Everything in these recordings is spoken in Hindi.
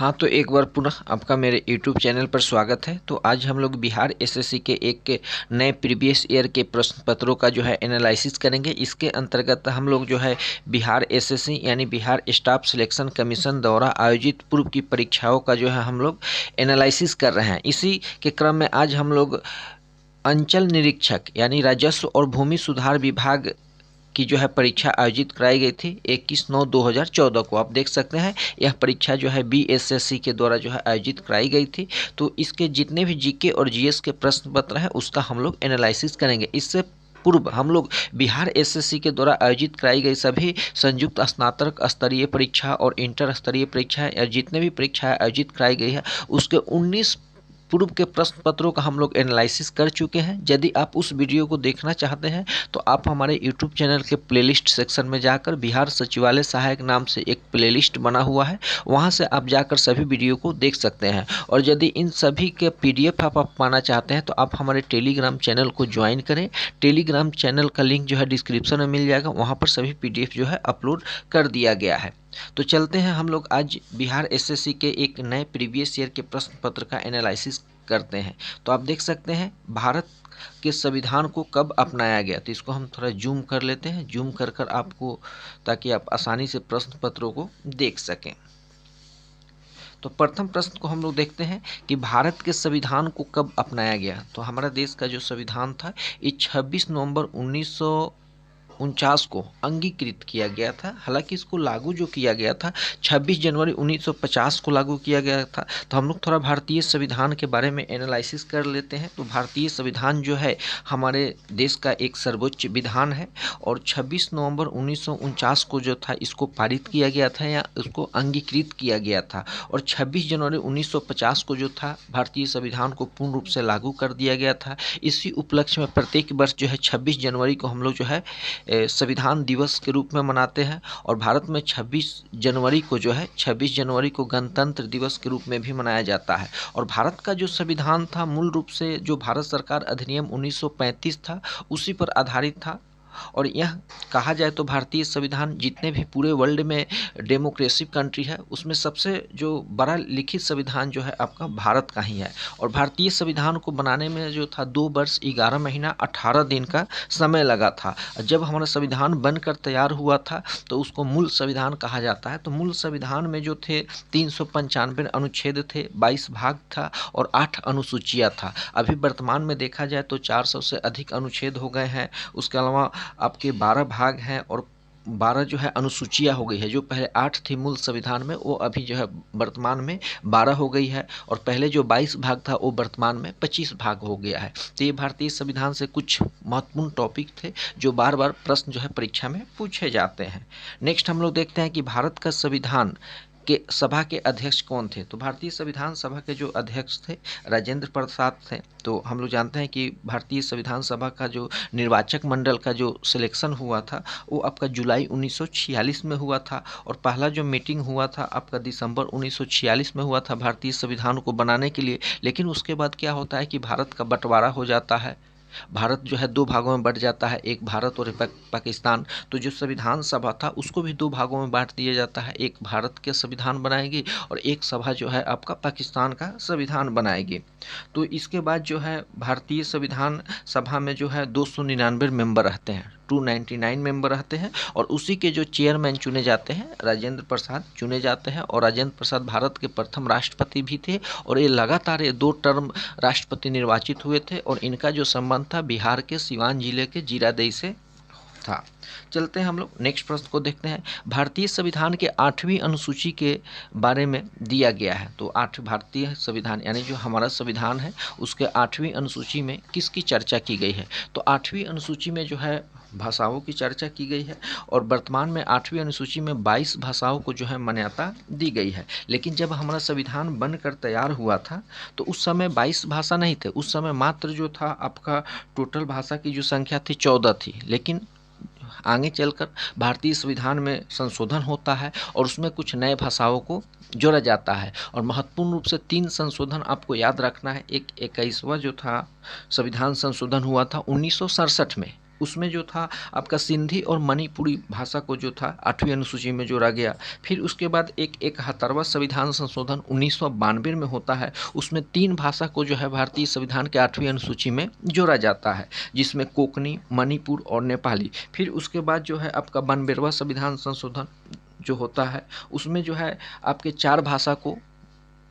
हाँ, तो एक बार पुनः आपका मेरे यूट्यूब चैनल पर स्वागत है। तो आज हम लोग बिहार एसएससी के एक के नए प्रीवियस ईयर के प्रश्न पत्रों का जो है एनालिसिस करेंगे। इसके अंतर्गत हम लोग जो है बिहार एसएससी यानी बिहार स्टाफ सिलेक्शन कमीशन द्वारा आयोजित पूर्व की परीक्षाओं का जो है हम लोग एनालिसिस कर रहे हैं। इसी के क्रम में आज हम लोग अंचल निरीक्षक यानी राजस्व और भूमि सुधार विभाग की जो है परीक्षा आयोजित कराई गई थी 21/9/2014 को। आप देख सकते हैं यह परीक्षा जो है बीएसएससी के द्वारा जो है आयोजित कराई गई थी। तो इसके जितने भी जीके और जीएस के प्रश्न पत्र हैं उसका हम लोग एनालिसिस करेंगे। इससे पूर्व हम लोग बिहार एसएससी के द्वारा आयोजित कराई गई सभी संयुक्त स्नातक स्तरीय परीक्षा और इंटर स्तरीय परीक्षा या जितने भी परीक्षाएं आयोजित कराई गई है उसके 19 पूर्व के प्रश्न पत्रों का हम लोग एनालिसिस कर चुके हैं। यदि आप उस वीडियो को देखना चाहते हैं तो आप हमारे यूट्यूब चैनल के प्लेलिस्ट सेक्शन में जाकर बिहार सचिवालय सहायक नाम से एक प्लेलिस्ट बना हुआ है, वहां से आप जाकर सभी वीडियो को देख सकते हैं। और यदि इन सभी के पीडीएफ आप पाना चाहते हैं तो आप हमारे टेलीग्राम चैनल को ज्वाइन करें। टेलीग्राम चैनल का लिंक जो है डिस्क्रिप्शन में मिल जाएगा, वहाँ पर सभी पीडीएफ जो है अपलोड कर दिया गया है। तो चलते हैं हम लोग आज बिहार एसएससी के एक नए प्रीवियस ईयर के प्रश्न पत्र का एनालिसिस करते हैं। तो आप देख सकते हैं भारत के संविधान को कब अपनाया गया। तो इसको हम थोड़ा जूम कर लेते हैं, जूम कर कर आपको, ताकि आप आसानी से प्रश्न पत्रों को देख सकें। तो प्रथम प्रश्न को हम लोग देखते हैं कि भारत के संविधान को कब अपनाया गया। तो हमारा देश का जो संविधान था ये 26 नवंबर 1949 को अंगीकृत किया गया था। हालांकि इसको लागू जो किया गया था 26 जनवरी 1950 को लागू किया गया था। तो हम लोग थोड़ा भारतीय संविधान के बारे में एनालिसिस कर लेते हैं। तो भारतीय संविधान जो है हमारे देश का एक सर्वोच्च विधान है और 26 नवंबर 1949 को जो था इसको पारित किया गया था या उसको अंगीकृत किया गया था। और 26 जनवरी 1950 को जो था भारतीय संविधान को पूर्ण रूप से लागू कर दिया गया था। इसी उपलक्ष्य में प्रत्येक वर्ष जो है 26 जनवरी को हम लोग जो है संविधान दिवस के रूप में मनाते हैं। और भारत में 26 जनवरी को जो है 26 जनवरी को गणतंत्र दिवस के रूप में भी मनाया जाता है। और भारत का जो संविधान था मूल रूप से जो भारत सरकार अधिनियम 1935 था उसी पर आधारित था। और यह कहा जाए तो भारतीय संविधान जितने भी पूरे वर्ल्ड में डेमोक्रेसी कंट्री है उसमें सबसे जो बड़ा लिखित संविधान जो है आपका भारत का ही है। और भारतीय संविधान को बनाने में जो था 2 वर्ष 11 महीना 18 दिन का समय लगा था। जब हमारा संविधान बनकर तैयार हुआ था तो उसको मूल संविधान कहा जाता है। तो मूल संविधान में जो थे 395 अनुच्छेद थे, 22 भाग था और 8 अनुसूचियाँ था। अभी वर्तमान में देखा जाए तो 400 से अधिक अनुच्छेद हो गए हैं। उसके अलावा आपके 12 भाग हैं और 12 जो है अनुसूचियाँ हो गई है। जो पहले 8 थी मूल संविधान में वो अभी जो है वर्तमान में 12 हो गई है। और पहले जो 22 भाग था वो वर्तमान में 25 भाग हो गया है। तो ये भारतीय संविधान से कुछ महत्वपूर्ण टॉपिक थे जो बार बार प्रश्न जो है परीक्षा में पूछे जाते हैं। नेक्स्ट हम लोग देखते हैं कि भारत का संविधान के सभा के अध्यक्ष कौन थे। तो भारतीय संविधान सभा के जो अध्यक्ष थे राजेंद्र प्रसाद थे। तो हम लोग जानते हैं कि भारतीय संविधान सभा का जो निर्वाचक मंडल का जो सिलेक्शन हुआ था वो आपका जुलाई 1946 में हुआ था। और पहला जो मीटिंग हुआ था आपका दिसंबर 1946 में हुआ था भारतीय संविधान को बनाने के लिए। लेकिन उसके बाद क्या होता है कि भारत का बंटवारा हो जाता है। भारत जो है 2 भागों में बंट जाता है, एक भारत और एक पाकिस्तान। तो जो संविधान सभा था उसको भी 2 भागों में बांट दिया जाता है, एक भारत के संविधान बनाएगी और एक सभा जो है आपका पाकिस्तान का संविधान बनाएगी। तो इसके बाद जो है भारतीय संविधान सभा में जो है 299 मेंबर रहते हैं, 299 मेंबर रहते हैं। और उसी के जो चेयरमैन चुने जाते हैं राजेंद्र प्रसाद चुने जाते हैं। और राजेंद्र प्रसाद भारत के प्रथम राष्ट्रपति भी थे और ये लगातार 2 टर्म राष्ट्रपति निर्वाचित हुए थे। और इनका जो संबंध था बिहार के सिवान जिले के जीरादेई से था। चलते हैं हम लोग नेक्स्ट प्रश्न को देखते हैं। भारतीय संविधान के 8वीं अनुसूची के बारे में दिया गया है। तो 8 भारतीय संविधान यानी जो हमारा संविधान है उसके 8वीं अनुसूची में किसकी चर्चा की गई है। तो 8वीं अनुसूची में जो है भाषाओं की चर्चा की गई है। और वर्तमान में 8वीं अनुसूची में 22 भाषाओं को जो है मान्यता दी गई है। लेकिन जब हमारा संविधान बनकर तैयार हुआ था तो उस समय 22 भाषा नहीं थे, उस समय मात्र जो था आपका टोटल भाषा की जो संख्या थी 14 थी। लेकिन आगे चलकर भारतीय संविधान में संशोधन होता है और उसमें कुछ नए भाषाओं को जोड़ा जाता है। और महत्वपूर्ण रूप से 3 संशोधन आपको याद रखना है। एक 21वां जो था संविधान संशोधन हुआ था 1967 में, उसमें जो था आपका सिंधी और मणिपुरी भाषा को जो था 8वीं अनुसूची में जोड़ा गया। फिर उसके बाद एक 71वां संविधान संशोधन 1992 में होता है, उसमें 3 भाषा को जो है भारतीय संविधान के 8वीं अनुसूची में जोड़ा जाता है, जिसमें कोंकणी, मणिपुर और नेपाली। फिर उसके बाद जो है आपका 92वां संविधान संशोधन जो होता है, उसमें जो है आपके 4 भाषा को,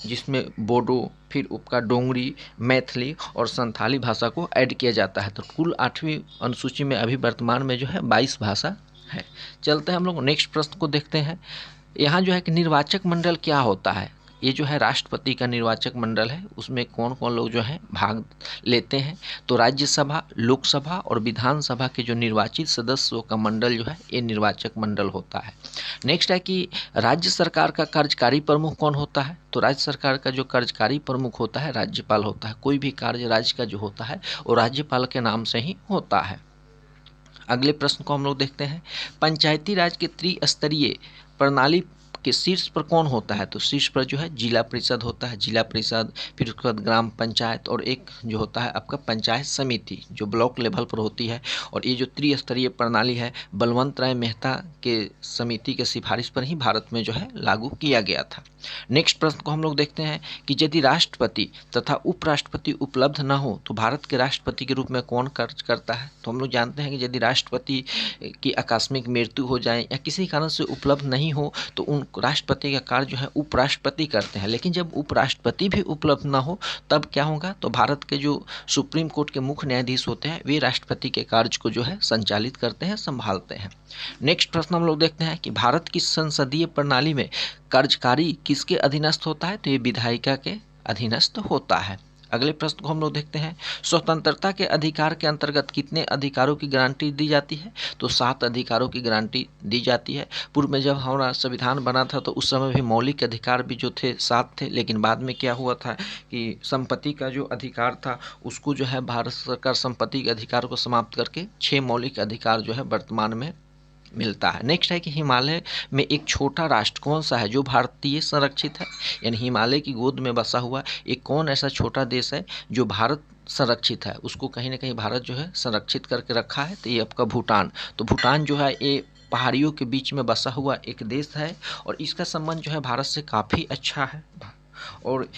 जिसमें बोडो, फिर आपका डोंगरी, मैथिली और संथाली भाषा को ऐड किया जाता है। तो कुल 8वीं अनुसूची में अभी वर्तमान में जो है 22 भाषा है। चलते हैं हम लोग नेक्स्ट प्रश्न को देखते हैं। यहाँ जो है कि निर्वाचक मंडल क्या होता है। ये जो है राष्ट्रपति का निर्वाचक मंडल है, उसमें कौन कौन लोग जो है भाग लेते हैं। तो राज्यसभा, लोकसभा और विधानसभा के जो निर्वाचित सदस्यों का मंडल जो है ये निर्वाचक मंडल होता है। नेक्स्ट है कि राज्य सरकार का कार्यकारी प्रमुख कौन होता है। तो राज्य सरकार का जो कार्यकारी प्रमुख होता है राज्यपाल होता है। कोई भी कार्य राज्य का जो होता है वो राज्यपाल के नाम से ही होता है। अगले प्रश्न को हम लोग देखते हैं। पंचायती राज के त्रिस्तरीय प्रणाली के शीर्ष पर कौन होता है। तो शीर्ष पर जो है जिला परिषद होता है, जिला परिषद, फिर उसके बाद ग्राम पंचायत और एक जो होता है आपका पंचायत समिति जो ब्लॉक लेवल पर होती है। और ये जो त्रिस्तरीय प्रणाली है बलवंत राय मेहता के समिति के सिफारिश पर ही भारत में जो है लागू किया गया था। नेक्स्ट प्रश्न को हम लोग देखते हैं कि यदि राष्ट्रपति तथा उपराष्ट्रपति उपलब्ध न हो तो भारत के राष्ट्रपति के रूप में कौन कार्य करता है। तो हम लोग जानते हैं कि यदि राष्ट्रपति की आकस्मिक मृत्यु हो जाए या किसी कारण से उपलब्ध नहीं हो तो उन राष्ट्रपति का कार्य जो है उपराष्ट्रपति करते हैं। लेकिन जब उपराष्ट्रपति भी उपलब्ध ना हो तब क्या होगा, तो भारत के जो सुप्रीम कोर्ट के मुख्य न्यायाधीश होते हैं वे राष्ट्रपति के कार्य को जो है संचालित करते हैं, संभालते हैं। नेक्स्ट प्रश्न हम लोग देखते हैं कि भारत की संसदीय प्रणाली में कार्यकारी किसके अधीनस्थ होता है। तो ये विधायिका के अधीनस्थ होता है। अगले प्रश्न को हम लोग देखते हैं। स्वतंत्रता के अधिकार के अंतर्गत कितने अधिकारों की गारंटी दी जाती है। तो 7 अधिकारों की गारंटी दी जाती है। पूर्व में जब हमारा संविधान बना था तो उस समय भी मौलिक अधिकार भी जो थे 7 थे, लेकिन बाद में क्या हुआ था कि संपत्ति का जो अधिकार था उसको जो है भारत सरकार संपत्ति के अधिकार को समाप्त करके 6 मौलिक अधिकार जो है वर्तमान में मिलता है। नेक्स्ट है कि हिमालय में एक छोटा राष्ट्र कौन सा है जो भारतीय संरक्षित है। यानी हिमालय की गोद में बसा हुआ एक कौन ऐसा छोटा देश है जो भारत संरक्षित है, उसको कहीं ना कहीं भारत जो है संरक्षित करके रखा है। तो ये आपका भूटान। तो भूटान जो है ये पहाड़ियों के बीच में बसा हुआ एक देश है और इसका संबंध जो है भारत से काफ़ी अच्छा है। और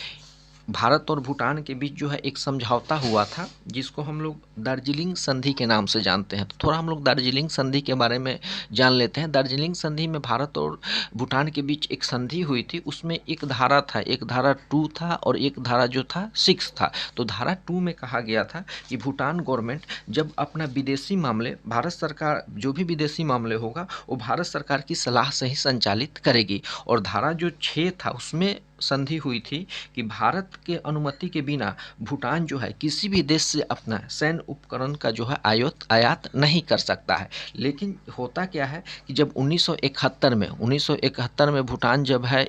भारत और भूटान के बीच जो है एक समझौता हुआ था जिसको हम लोग दार्जिलिंग संधि के नाम से जानते हैं। तो थोड़ा हम लोग दार्जिलिंग संधि के बारे में जान लेते हैं। दार्जिलिंग संधि में भारत और भूटान के बीच एक संधि हुई थी, उसमें एक धारा था, एक धारा 2 था और एक धारा जो था 6 था। तो धारा 2 में कहा गया था कि भूटान गवर्नमेंट जब अपना विदेशी मामले, भारत सरकार जो भी विदेशी मामले होगा वो भारत सरकार की सलाह से ही संचालित करेगी। और धारा जो 6 था उसमें संधि हुई थी कि भारत के अनुमति के बिना भूटान जो है किसी भी देश से अपना सैन्य उपकरण का जो है आयात नहीं कर सकता है। लेकिन होता क्या है कि जब 1971 में भूटान जब है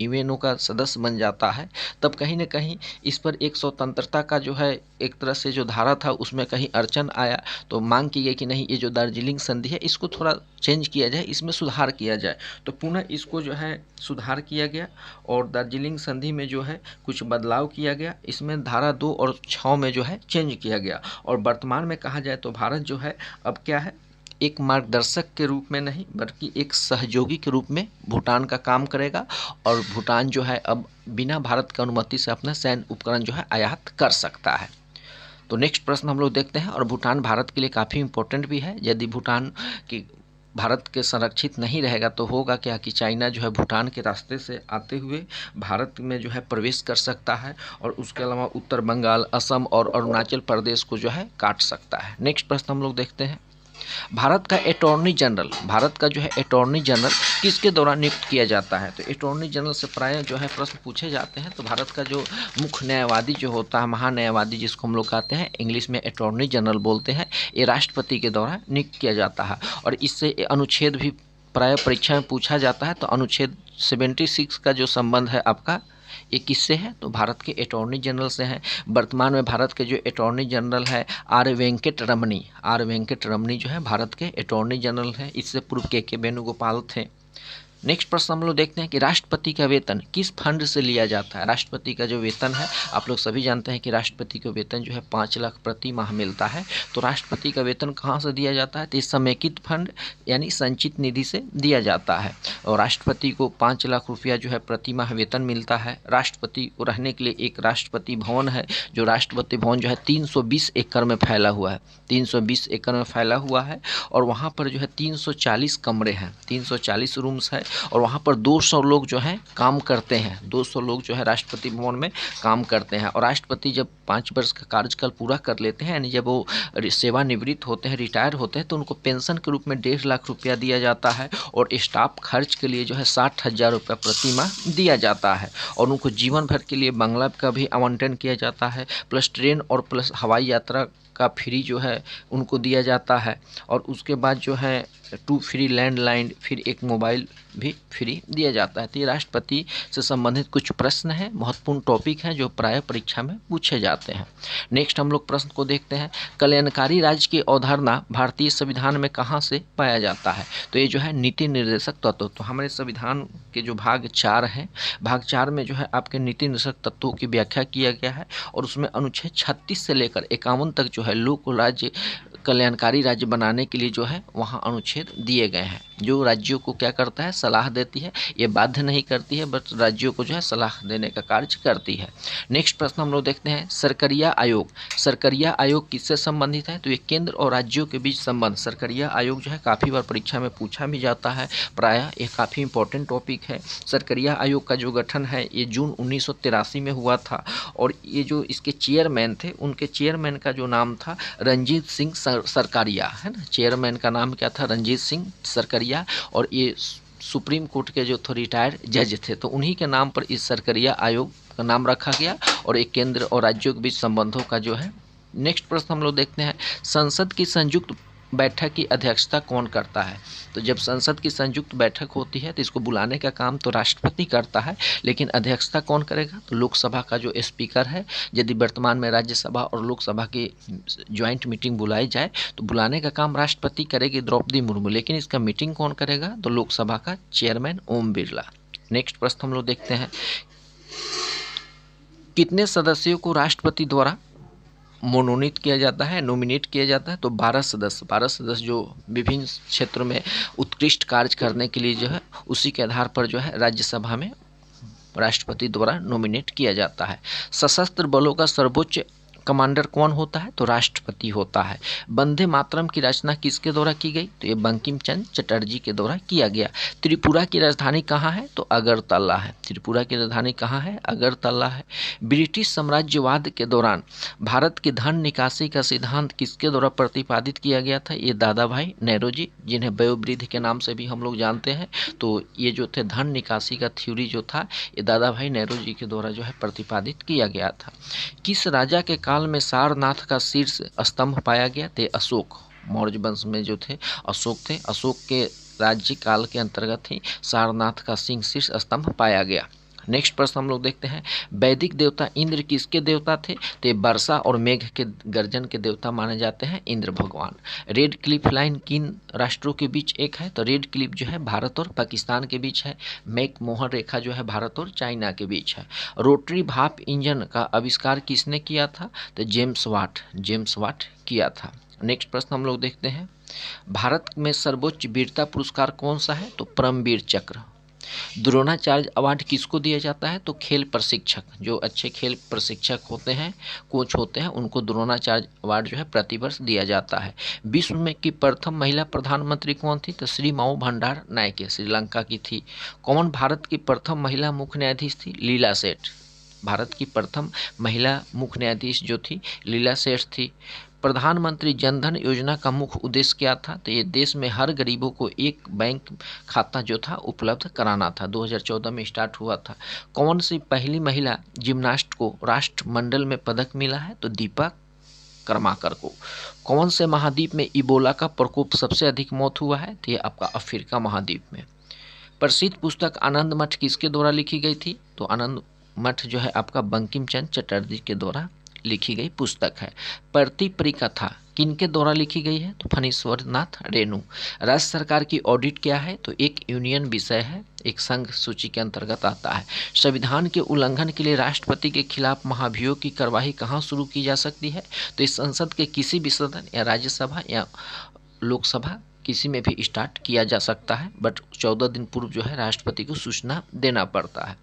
यूएनओ का सदस्य बन जाता है तब कहीं ना कहीं इस पर एक स्वतंत्रता का जो है एक तरह से जो धारा था उसमें कहीं अड़चन आया। तो मांग की गई कि नहीं, ये जो दार्जिलिंग संधि है इसको थोड़ा चेंज किया जाए, इसमें सुधार किया जाए। तो पुनः इसको जो है सुधार किया गया और दार्जिलिंग संधि में जो है कुछ बदलाव किया गया। इसमें धारा 2 और 6 में जो है चेंज किया गया। और वर्तमान में कहा जाए तो भारत जो है अब क्या है, एक मार्गदर्शक के रूप में नहीं बल्कि एक सहयोगी के रूप में भूटान का काम करेगा। और भूटान जो है अब बिना भारत की अनुमति से अपना सैन्य उपकरण जो है आयात कर सकता है। तो नेक्स्ट प्रश्न हम लोग देखते हैं। और भूटान भारत के लिए काफ़ी इंपॉर्टेंट भी है। यदि भूटान की भारत के संरक्षित नहीं रहेगा तो होगा क्या कि चाइना जो है भूटान के रास्ते से आते हुए भारत में जो है प्रवेश कर सकता है और उसके अलावा उत्तर बंगाल, असम और अरुणाचल प्रदेश को जो है काट सकता है। नेक्स्ट प्रश्न हम लोग देखते हैं। भारत का अटॉर्नी जनरल किसके द्वारा नियुक्त किया जाता है। तो अटॉर्नी जनरल से प्राय जो है प्रश्न पूछे जाते हैं। तो भारत का जो मुख्य न्यायवादी जो होता है, महान्यायवादी जिसको हम लोग कहते हैं, इंग्लिश में अटॉर्नी जनरल बोलते हैं, ये राष्ट्रपति के द्वारा नियुक्त किया जाता है। और इससे अनुच्छेद भी प्राय परीक्षा में पूछा जाता है। तो अनुच्छेद 76 का जो संबंध है आपका ये किससे है, तो भारत के अटॉर्नी जनरल से है। वर्तमान में भारत के जो अटॉर्नी जनरल है आर वेंकट रमनी जो है भारत के अटॉर्नी जनरल हैं। इससे पूर्व के वेणुगोपाल थे। नेक्स्ट प्रश्न हम लोग देखते हैं कि राष्ट्रपति का वेतन किस फंड से लिया जाता है। राष्ट्रपति का जो वेतन है, आप लोग सभी जानते हैं कि राष्ट्रपति को वेतन जो है 5 लाख प्रति माह मिलता है। तो राष्ट्रपति का वेतन कहाँ से दिया जाता है, तो इस समेकित फंड यानी संचित निधि से दिया जाता है। और राष्ट्रपति को 5 लाख रुपया जो है प्रति माह वेतन मिलता है। राष्ट्रपति को रहने के लिए एक राष्ट्रपति भवन है, जो राष्ट्रपति भवन जो है 320 एकड़ में फैला हुआ है, 320 एकड़ में फैला हुआ है। और वहाँ पर जो है 340 कमरे हैं, 340 रूम्स है। और वहाँ पर 200 लोग जो हैं काम करते हैं, 200 लोग जो है राष्ट्रपति भवन में काम करते हैं। और राष्ट्रपति जब 5 वर्ष का कार्यकाल पूरा कर लेते हैं, यानी जब वो सेवानिवृत्त होते हैं, रिटायर होते हैं, तो उनको पेंशन के रूप में 1.5 लाख रुपया दिया जाता है। और स्टाफ खर्च के लिए जो है 60,000 रुपया प्रति माह दिया जाता है। और उनको जीवन भर के लिए बंगला का भी आवंटन किया जाता है, प्लस ट्रेन और प्लस हवाई यात्रा का फ्री जो है उनको दिया जाता है। और उसके बाद जो है 2 फ्री लैंडलाइन, फिर एक मोबाइल भी फ्री दिया जाता है। तो ये राष्ट्रपति से संबंधित कुछ प्रश्न हैं, महत्वपूर्ण टॉपिक हैं जो प्राय परीक्षा में पूछे जाते हैं। नेक्स्ट हम लोग प्रश्न को देखते हैं, कल्याणकारी राज्य की अवधारणा भारतीय संविधान में कहाँ से पाया जाता है। तो ये जो है नीति निर्देशक तत्व। तो हमारे संविधान के जो भाग 4 हैं, भाग 4 में जो है आपके नीति निर्देशक तत्वों की व्याख्या किया गया है। और उसमें अनुच्छेद 36 से लेकर 51 तक जो है लोक राज्य कल्याणकारी राज्य बनाने के लिए जो है वहाँ अनुच्छेद दिए गए हैं, जो राज्यों को क्या करता है, सलाह देती है। ये बाध्य नहीं करती है, बट राज्यों को जो है सलाह देने का कार्य करती है। नेक्स्ट प्रश्न हम लोग देखते हैं, सरकरिया आयोग। सरकरिया आयोग किससे संबंधित है, तो ये केंद्र और राज्यों के बीच संबंध। सरकरिया आयोग जो है काफ़ी बार परीक्षा में पूछा भी जाता है, प्रायः ये काफ़ी इंपॉर्टेंट टॉपिक है। सरकरिया आयोग का जो गठन है ये जून 1983 में हुआ था। और ये जो इसके चेयरमैन थे, उनके चेयरमैन का जो नाम था रंजीत सिंह सरकारिया, है ना। चेयरमैन का नाम क्या था, रंजीत सिंह सरकारिया। और ये सुप्रीम कोर्ट के जो रिटायर्ड जज थे, तो उन्हीं के नाम पर इस सरकारिया आयोग का नाम रखा गया। और एक केंद्र और राज्यों के बीच संबंधों का जो है। नेक्स्ट प्रश्न हम लोग देखते हैं, संसद की संयुक्त बैठक की अध्यक्षता कौन करता है। तो जब संसद की संयुक्त बैठक होती है तो इसको बुलाने का काम तो राष्ट्रपति करता है, लेकिन अध्यक्षता कौन करेगा, तो लोकसभा का जो स्पीकर है। यदि वर्तमान में राज्यसभा और लोकसभा की ज्वाइंट मीटिंग बुलाई जाए तो बुलाने का काम राष्ट्रपति करेगी द्रौपदी मुर्मू, लेकिन इसका मीटिंग कौन करेगा, तो लोकसभा का चेयरमैन ओम बिरला। नेक्स्ट प्रश्न हम लोग देखते हैं, कितने सदस्यों को राष्ट्रपति द्वारा मनोनीत किया जाता है, नॉमिनेट किया जाता है, तो 12 सदस्य। 12 सदस्य जो विभिन्न क्षेत्रों में उत्कृष्ट कार्य करने के लिए जो है उसी के आधार पर जो है राज्यसभा में राष्ट्रपति द्वारा नॉमिनेट किया जाता है। सशस्त्र बलों का सर्वोच्च कमांडर कौन होता है, तो राष्ट्रपति होता है। वंदे मातरम की रचना किसके द्वारा की गई, तो ये बंकिम चंद्र चटर्जी के द्वारा किया गया। त्रिपुरा की राजधानी कहाँ है, तो अगरतला है। त्रिपुरा की राजधानी कहाँ है, अगरतला है। ब्रिटिश साम्राज्यवाद के दौरान भारत की धन निकासी का सिद्धांत किसके द्वारा प्रतिपादित किया गया था, ये दादा भाई नेहरू, जिन्हें वयोवृद्ध के नाम से भी हम लोग जानते हैं। तो ये जो थे धन निकासी का थ्योरी जो था, ये दादा भाई नेहरू जी के द्वारा जो है प्रतिपादित किया गया था। किस राजा के काल में सारनाथ का शीर्ष स्तंभ पाया गया, थे अशोक। मौर्य वंश में जो थे अशोक थे, अशोक के राज्य काल के अंतर्गत ही सारनाथ का शीर्ष स्तंभ पाया गया। नेक्स्ट प्रश्न हम लोग देखते हैं, वैदिक देवता इंद्र किसके देवता थे, तो वर्षा और मेघ के गर्जन के देवता माने जाते हैं इंद्र भगवान। रेड क्लिफ लाइन किन राष्ट्रों के बीच एक है, तो रेड क्लिफ जो है भारत और पाकिस्तान के बीच है। मैक मोहन रेखा जो है भारत और चाइना के बीच है। रोटरी भाप इंजन का आविष्कार किसने किया था, तो जेम्स वाट किया था। नेक्स्ट प्रश्न हम लोग देखते हैं, भारत में सर्वोच्च वीरता पुरस्कार कौन सा है, तो परमवीर चक्र। द्रोणाचार्य अवार्ड किसको दिया जाता है, तो खेल प्रशिक्षक, जो अच्छे खेल प्रशिक्षक होते हैं, कोच होते हैं, उनको द्रोणाचार्य अवार्ड जो है प्रतिवर्ष दिया जाता है। विश्व में की प्रथम महिला प्रधानमंत्री कौन थी, तो श्री माऊ भंडार नायके, श्रीलंका की थी। कौन भारत की प्रथम महिला मुख्य न्यायाधीश थी, लीला सेठ। भारत की प्रथम महिला मुख्य न्यायाधीश जो थी लीला सेठ थी। प्रधानमंत्री जनधन योजना का मुख्य उद्देश्य क्या था, तो ये देश में हर गरीबों को एक बैंक खाता जो था उपलब्ध कराना था। 2014 में स्टार्ट हुआ था। कौन सी पहली महिला जिम्नास्ट को राष्ट्रमंडल में पदक मिला है, तो दीपा कर्माकर को। कौन से महाद्वीप में इबोला का प्रकोप सबसे अधिक मौत हुआ है, तो ये आपका अफ्रीका महाद्वीप में। प्रसिद्ध पुस्तक आनंद मठ किसके द्वारा लिखी गई थी, तो आनंद मठ जो है आपका बंकिम चंद्र चटर्जी के द्वारा लिखी गई पुस्तक है। प्रति परिकथा किनके द्वारा लिखी गई है? तो फणीश्वर नाथ रेणु। राज्य सरकार की ऑडिट क्या है? तो एक यूनियन विषय है, एक संघ सूची के अंतर्गत आता है। संविधान के उल्लंघन के लिए राष्ट्रपति के खिलाफ महाभियोग की कार्यवाही कहाँ शुरू की जा सकती है? तो इस संसद के किसी भी सदन या राज्यसभा या लोकसभा किसी में भी स्टार्ट किया जा सकता है, बट 14 दिन पूर्व जो है राष्ट्रपति को सूचना देना पड़ता है।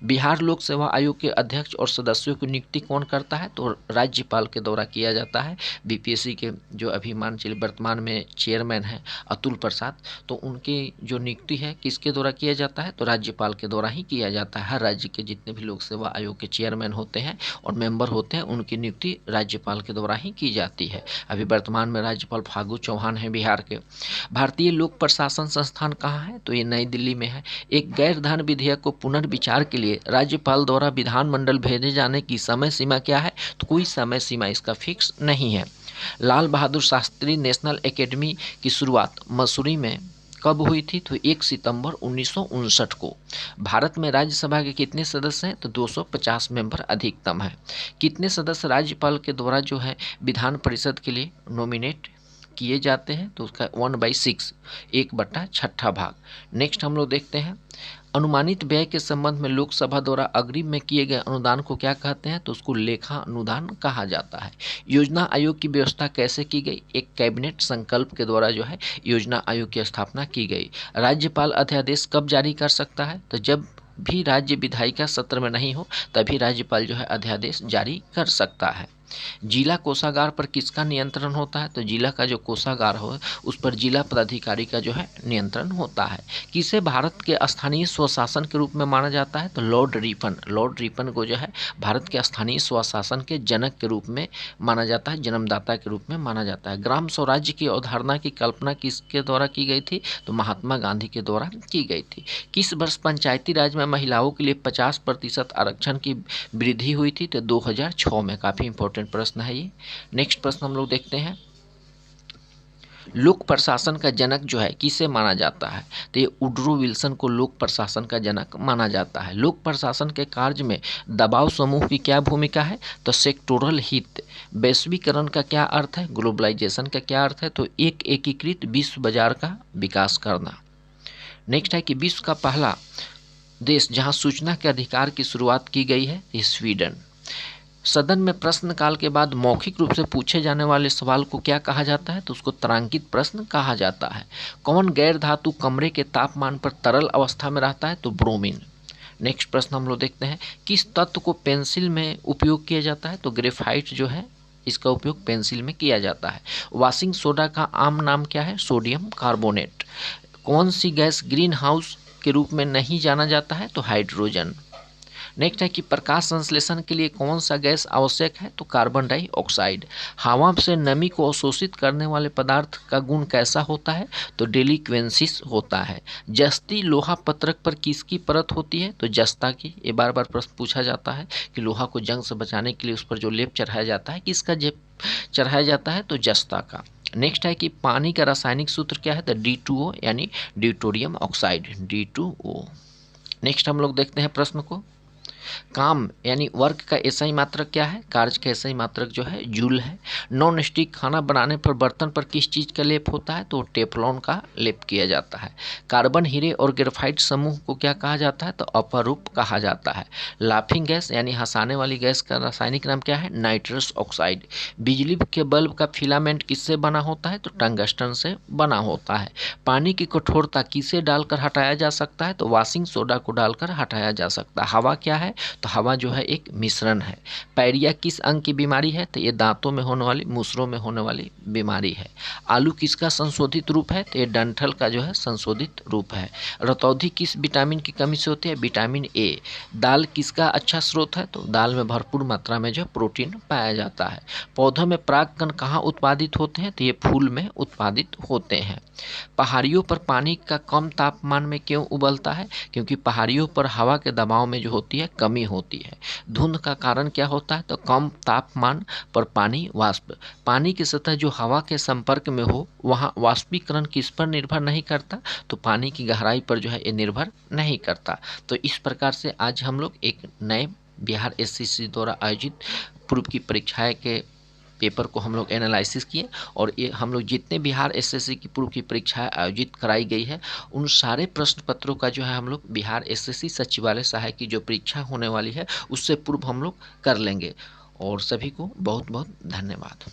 बिहार लोक सेवा आयोग के अध्यक्ष और सदस्यों की नियुक्ति कौन करता है? तो राज्यपाल के द्वारा किया जाता है। बीपीएससी के जो अभी मान चलिए वर्तमान में चेयरमैन हैं अतुल प्रसाद, तो उनकी जो नियुक्ति है किसके द्वारा किया जाता है? तो राज्यपाल के द्वारा ही किया जाता है। हर राज्य के जितने भी लोक सेवा आयोग के चेयरमैन होते हैं और मेंबर होते हैं, उनकी नियुक्ति राज्यपाल के द्वारा ही की जाती है। अभी वर्तमान में राज्यपाल फागू चौहान हैं बिहार के। भारतीय लोक प्रशासन संस्थान कहाँ है? तो ये नई दिल्ली में है। एक गैर धन विधेयक को पुनर्विचार के लिए राज्यपाल द्वारा विधानमंडल भेजे जाने की समय सीमा क्या है? तो कोई समय सीमा इसका फिक्स नहीं है। लाल बहादुर शास्त्री नेशनल एकेडमी की शुरुआत मसूरी में कब हुई थी? तो 1 सितंबर 1959 को। भारत में राज्यसभा के कितने सदस्य हैं? तो 250 मेंबर अधिकतम है। कितने सदस्य राज्यपाल के द्वारा जो है विधान परिषद के लिए नॉमिनेट किए जाते हैं? तो उसका 1/6, 1/6 भाग। नेक्स्ट हम लोग देखते हैं अनुमानित व्यय के संबंध में लोकसभा द्वारा अग्रिम में किए गए अनुदान को क्या कहते हैं? तो उसको लेखा अनुदान कहा जाता है। योजना आयोग की व्यवस्था कैसे की गई? एक कैबिनेट संकल्प के द्वारा जो है योजना आयोग की स्थापना की गई। राज्यपाल अध्यादेश कब जारी कर सकता है? तो जब भी राज्य विधायिका सत्र में नहीं हो तभी राज्यपाल जो है अध्यादेश जारी कर सकता है। जिला कोषागार पर किसका नियंत्रण होता है? तो जिला का जो कोषागार हो उस पर जिला पदाधिकारी का जो है नियंत्रण होता है। किसे भारत के स्थानीय स्वशासन के रूप में माना जाता है? तो लॉर्ड रिपन को जो है भारत के स्थानीय स्वशासन के जनक के रूप में माना जाता है, जन्मदाता के रूप में माना जाता है। ग्राम स्वराज्य की अवधारणा की कल्पना किसके द्वारा की गई थी? तो महात्मा गांधी के द्वारा की गई थी। किस वर्ष पंचायती राज में महिलाओं के लिए 50% आरक्षण की वृद्धि हुई थी? तो 2006 में। काफ़ी इंपॉर्टेंट प्रश्न है ये। नेक्स्ट प्रश्न हम लोग देखते हैं लोक प्रशासन का जनक जो है किसे माना जाता है? तो ये वुड्रो विल्सन को लोक प्रशासन का जनक माना जाता है। लोक प्रशासन के कार्य में दबाव समूह की क्या भूमिका है? तो सेक्टोरल हित। वैश्वीकरण का क्या अर्थ है? ग्लोबलाइजेशन का क्या अर्थ है? तो एक एकीकृत विश्व बाजार का विकास करना। नेक्स्ट है कि विश्व का पहला देश जहां सूचना के अधिकार की शुरुआत की गई है स्वीडन। सदन में प्रश्नकाल के बाद मौखिक रूप से पूछे जाने वाले सवाल को क्या कहा जाता है? तो उसको तारांकित प्रश्न कहा जाता है। कौन गैर धातु कमरे के तापमान पर तरल अवस्था में रहता है? तो ब्रोमीन। नेक्स्ट प्रश्न हम लोग देखते हैं किस तत्व को पेंसिल में उपयोग किया जाता है? तो ग्रेफाइट जो है इसका उपयोग पेंसिल में किया जाता है। वॉशिंग सोडा का आम नाम क्या है? Sodium carbonate. कौन सी गैस ग्रीन हाउस के रूप में नहीं जाना जाता है? तो हाइड्रोजन। नेक्स्ट है कि प्रकाश संश्लेषण के लिए कौन सा गैस आवश्यक है? तो कार्बन डाइऑक्साइड। हवा से नमी को अवशोषित करने वाले पदार्थ का गुण कैसा होता है? तो डेलिक्वेंसिस होता है। जस्ती लोहा पत्रक पर किसकी परत होती है? तो जस्ता की। ये बार बार प्रश्न पूछा जाता है कि लोहा को जंग से बचाने के लिए उस पर जो लेप चढ़ाया जाता है किसका चढ़ाया जाता है? तो जस्ता का। नेक्स्ट है कि पानी का रासायनिक सूत्र क्या है? तो D2O यानी ड्यूटोरियम ऑक्साइड D2O। नेक्स्ट हम लोग देखते हैं प्रश्न को काम यानी वर्क का एसआई मात्रक क्या है? कार्य का एसआई मात्रक जो है जूल है। नॉन स्टिक खाना बनाने पर बर्तन पर किस चीज़ का लेप होता है? तो टेफ्लॉन का लेप किया जाता है। कार्बन हीरे और ग्रेफाइट समूह को क्या कहा जाता है? तो अपरूप कहा जाता है। लाफिंग गैस यानी हंसाने वाली गैस का रासायनिक नाम क्या है? Nitrous oxide. बिजली के बल्ब का फिलामेंट किससे बना होता है? तो टंगस्टन से बना होता है। पानी की कठोरता किसे डालकर हटाया जा सकता है? तो वॉशिंग सोडा को डालकर हटाया जा सकता है। हवा क्या है? तो हवा जो है एक मिश्रण है। पैरिया किस अंग की बीमारी है? तो ये दांतों में होने वाली, मूसरों में होने वाली बीमारी है। आलू किसका संशोधित रूप है? तो ये डंठल का जो है संशोधित रूप है। रतौंधी किस विटामिन की कमी से होती है? Vitamin A. दाल किसका अच्छा स्रोत है? तो दाल में भरपूर मात्रा में जो प्रोटीन पाया जाता है। पौधों में परागकण कहाँ उत्पादित होते हैं? तो ये फूल में उत्पादित होते हैं। पहाड़ियों पर पानी का कम तापमान में क्यों उबलता है? क्योंकि पहाड़ियों पर हवा के दबाव में जो होती है कमी होती है। धुंध का कारण क्या होता है? तो कम तापमान पर पानी वाष्प। पानी की सतह जो हवा के संपर्क में हो वहाँ वाष्पीकरण किस पर निर्भर नहीं करता? तो पानी की गहराई पर जो है ये निर्भर नहीं करता। तो इस प्रकार से आज हम लोग एक नए बिहार एसएससी द्वारा आयोजित पूर्व की परीक्षाएं के पेपर को हम लोग एनालिसिस किए और ये हम लोग जितने बिहार एसएससी की पूर्व की परीक्षाएं आयोजित कराई गई है उन सारे प्रश्न पत्रों का जो है हम लोग बिहार एसएससी सचिवालय सहायक की जो परीक्षा होने वाली है उससे पूर्व हम लोग कर लेंगे। और सभी को बहुत बहुत धन्यवाद।